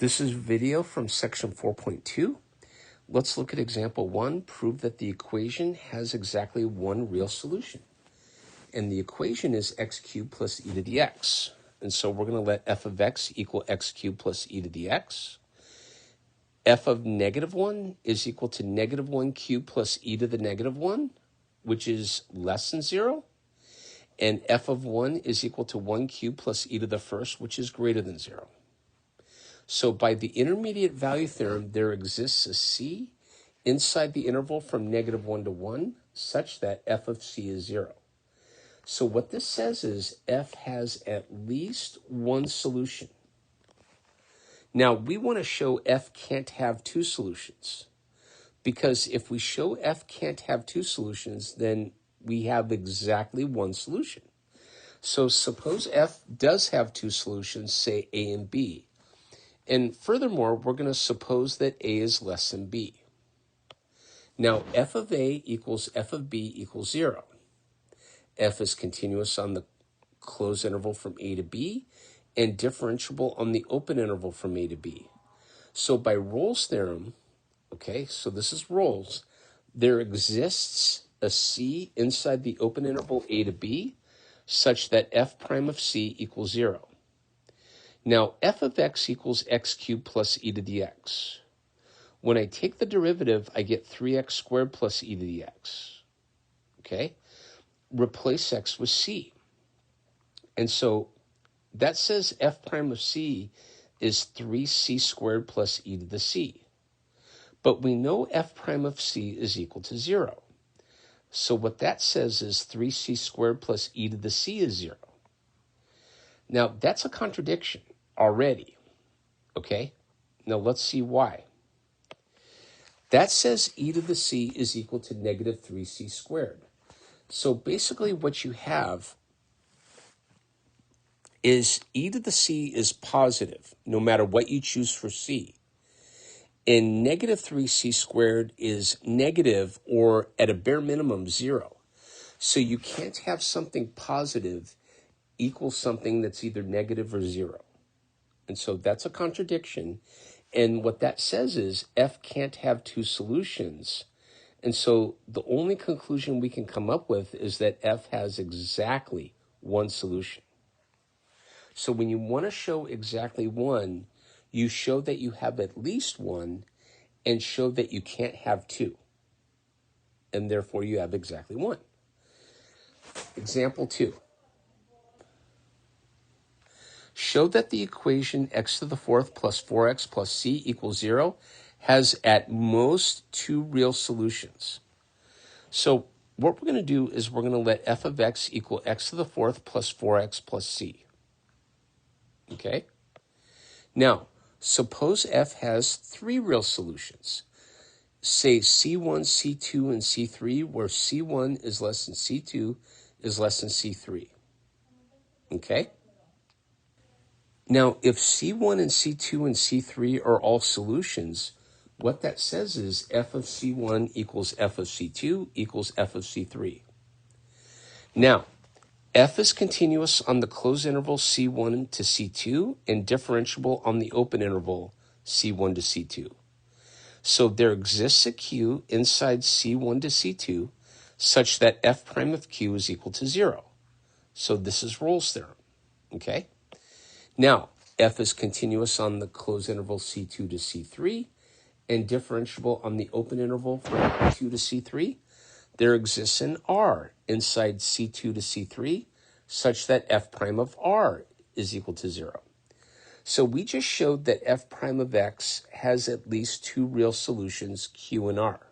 This is video from section 4.2. Let's look at example 1. Prove that the equation has exactly one real solution. And the equation is x cubed plus e to the x. And so we're going to let f of x equal x cubed plus e to the x. F of negative 1 is equal to negative 1 cubed plus e to the negative 1, which is less than 0. And f of 1 is equal to 1 cubed plus e to the first, which is greater than 0. So by the intermediate value theorem, there exists a c inside the interval from negative 1 to 1 such that f of c is 0. So what this says is f has at least one solution. Now, we want to show f can't have two solutions, because if we show f can't have two solutions, then we have exactly one solution. So suppose f does have two solutions, say a and b. And furthermore, we're going to suppose that a is less than b. Now, f of a equals f of b equals 0. F is continuous on the closed interval from a to b and differentiable on the open interval from a to b. So by Rolle's theorem, okay, so this is Rolle's, there exists a c inside the open interval a to b such that f prime of c equals 0. Now, f of x equals x cubed plus e to the x. When I take the derivative, I get 3x squared plus e to the x. Okay? Replace x with c. And so that says f prime of c is 3c squared plus e to the c. But we know f prime of c is equal to 0. So what that says is 3c squared plus e to the c is 0. Now, that's a contradiction already, okay? Now, let's see why. That says e to the c is equal to negative 3c squared. So basically what you have is e to the c is positive, no matter what you choose for c. And negative 3c squared is negative, or at a bare minimum, 0. So you can't have something positive equal something that's either negative or 0. And so that's a contradiction. And what that says is f can't have two solutions. And so the only conclusion we can come up with is that f has exactly one solution. So when you want to show exactly one, you show that you have at least one and show that you can't have two. And therefore you have exactly one. Example 2. Show that the equation x to the fourth plus 4x plus c equals 0 has at most two real solutions. So what we're going to do is we're going to let f of x equal x to the fourth plus 4x plus c. Okay? Now, suppose f has three real solutions. Say c1, c2, and c3, where c1 is less than c2 is less than c3. Okay? Now, if c1 and c2 and c3 are all solutions, what that says is f of c1 equals f of c2 equals f of c3. Now, f is continuous on the closed interval c1 to c2 and differentiable on the open interval c1 to c2. So there exists a q inside c1 to c2 such that f prime of q is equal to 0. So this is Rolle's theorem, okay? Now, f is continuous on the closed interval c2 to c3 and differentiable on the open interval from 2 to c3. There exists an r inside c2 to c3 such that f prime of r is equal to 0. So we just showed that f prime of x has at least two real solutions, q and r.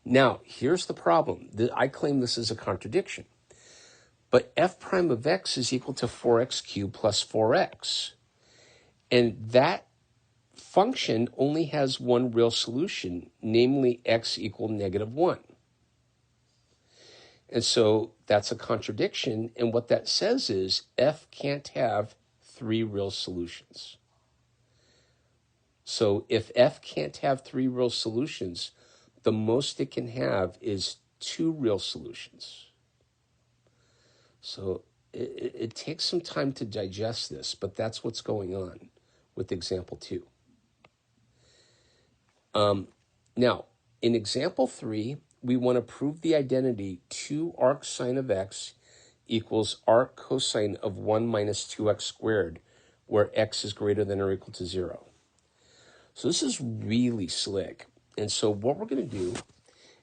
Now, here's the problem. I claim this is a contradiction. But f prime of x is equal to 4x cubed plus 4x. And that function only has one real solution, namely x equal negative 1. And so that's a contradiction. And what that says is f can't have three real solutions. So if f can't have three real solutions, the most it can have is two real solutions. So it takes some time to digest this, but that's what's going on with example 2. Now, in example 3, we want to prove the identity 2 arc sine of x equals arc cosine of 1 minus 2x squared, where x is greater than or equal to 0. So this is really slick. And so what we're going to do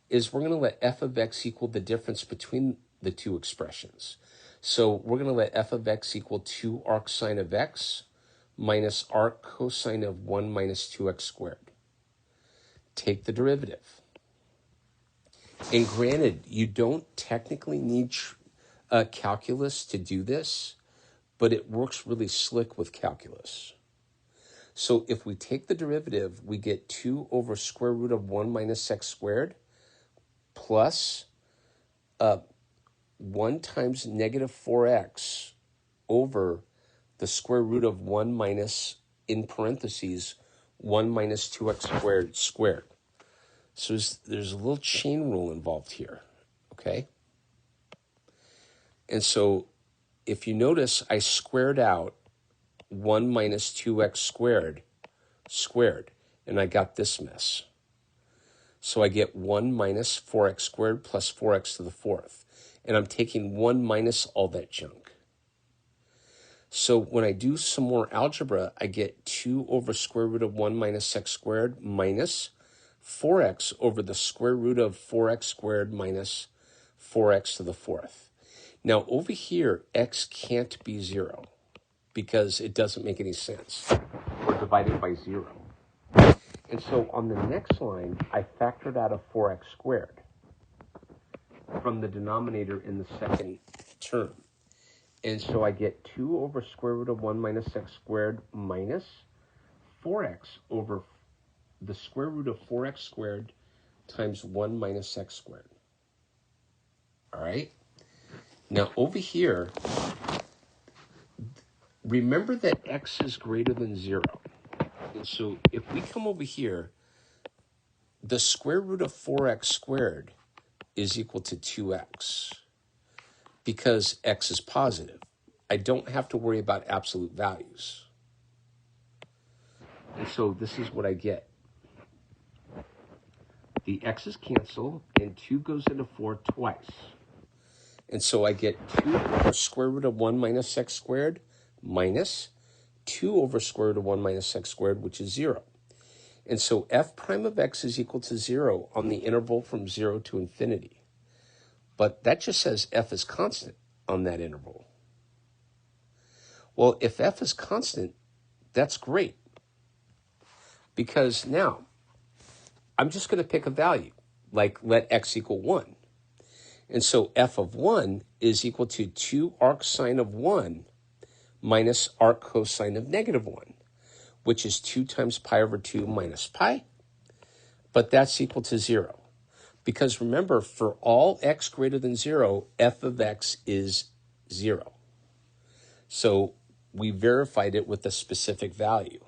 is we're going to let f of x equal the difference between the two expressions. So we're going to let f of x equal 2 arc sine of x minus arc cosine of 1 minus 2x squared. Take the derivative. And granted, you don't technically need calculus to do this, but it works really slick with calculus. So if we take the derivative, we get 2 over square root of 1 minus x squared plus 1 times negative 4x over the square root of 1 minus, in parentheses, 1 minus 2x squared. So there's a little chain rule involved here, okay? And so if you notice, I squared out 1 minus 2x squared, and I got this mess. So I get 1 minus 4x squared plus 4x to the 4th. And I'm taking 1 minus all that junk. So when I do some more algebra, I get 2 over square root of 1 minus x squared minus 4x over the square root of 4x squared minus 4x to the 4th. Now over here, x can't be 0 because it doesn't make any sense. We're divided by 0. And so on the next line, I factored out a 4x squared from the denominator in the second term. And so I get 2 over square root of 1 minus x squared minus 4x over the square root of 4x squared times 1 minus x squared. All right? Now over here, remember that x is greater than 0. And so if we come over here, the square root of 4x squared is equal to 2x because x is positive. I don't have to worry about absolute values. And so this is what I get. The x's cancel, and 2 goes into 4 twice. And so I get 2 over square root of 1 minus x squared minus 2 over square root of 1 minus x squared, which is 0. And so f prime of x is equal to 0 on the interval from 0 to infinity. But that just says f is constant on that interval. Well, if f is constant, that's great. Because now, I'm just going to pick a value, like let x equal 1. And so f of 1 is equal to 2 arc sine of 1 minus arc cosine of negative 1, which is 2 times pi over 2 minus pi. But that's equal to 0. Because remember, for all x greater than 0, f of x is 0. So we verified it with a specific value.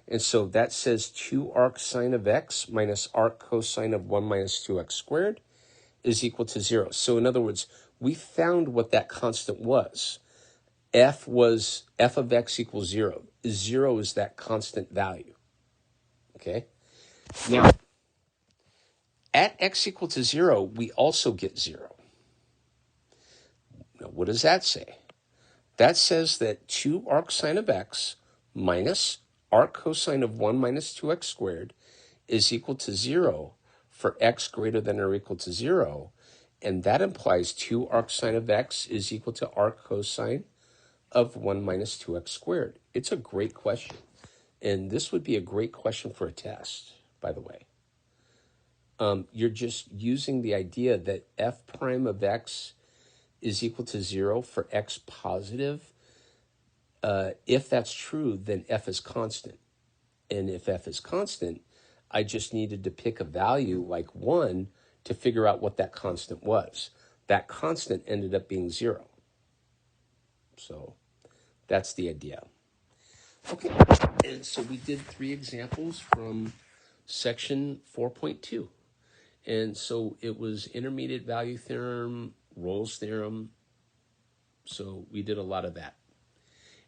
And so that says 2 arc sine of x minus arc cosine of 1 minus 2x squared is equal to 0. So in other words, we found what that constant was. F of x equals 0. 0 is that constant value. Okay? Now, at x equal to 0, we also get 0. Now, what does that say? That says that 2 arc sine of x minus arc cosine of 1 minus 2x squared is equal to 0 for x greater than or equal to 0. And that implies 2 arc sine of x is equal to arc cosine of 1 minus 2x squared. It's a great question. And this would be a great question for a test, by the way. You're just using the idea that f prime of x is equal to 0 for x positive. If that's true, then f is constant. And if f is constant, I just needed to pick a value like 1 to figure out what that constant was. That constant ended up being 0. So that's the idea. Okay, and so we did 3 examples from section 4.2. And so it was intermediate value theorem, Rolle's theorem. So we did a lot of that.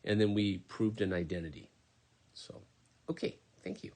And then we proved an identity. So, okay, thank you.